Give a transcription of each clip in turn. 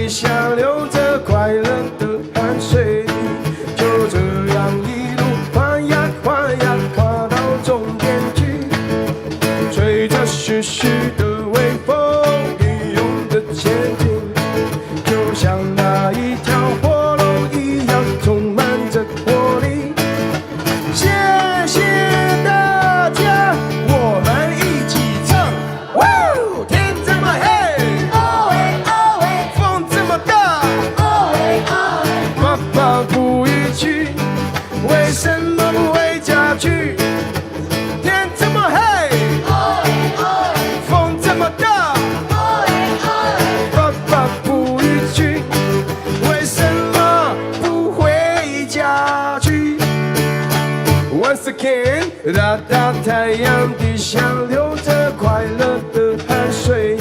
下流着快乐的汗水，就这样一路滑呀滑呀滑到终点去，吹着徐徐的微风，英勇的前进，就像那一条火龙一样充满着活力。谢谢大家，我们一起唱。哇，天这么黑，风这么大，爸爸不语气，为什么不回家去？天这么黑，风这么大，爸爸不语气，为什么不回家去？Once again， 大大太阳底下流着快乐的汗水，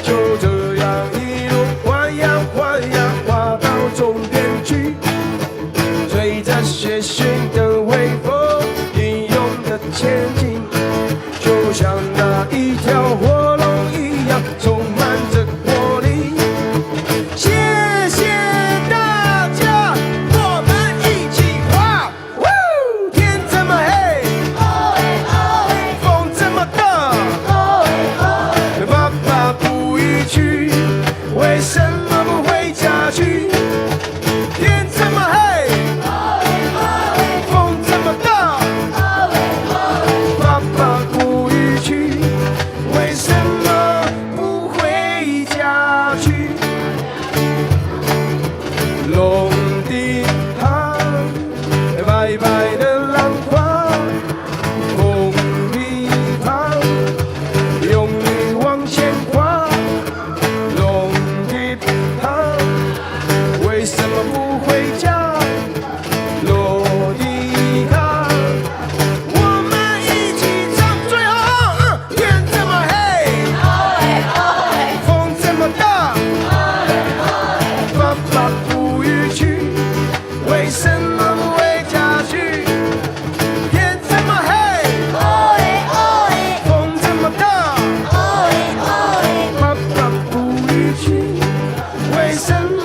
就这样一路滑呀滑呀滑到终点去，吹着血腥的微风，英勇的前进，就像那一条火龙一样充满着活力。谢谢大家，我们一起滑。天这么黑，风这么大，爸爸不语气，为什么不回家去？天这么黑，风这么大，爸爸不语气，为什么不回家去？龙的汤，白白的浪花，风的旁，用力往前滑。龙的汤，为什么不回家？落地卡，我们一起唱最后。天这么黑，风这么大，爸爸不语气，为什么不回家去？天这么黑，风这么大，爸爸不语气，为什么？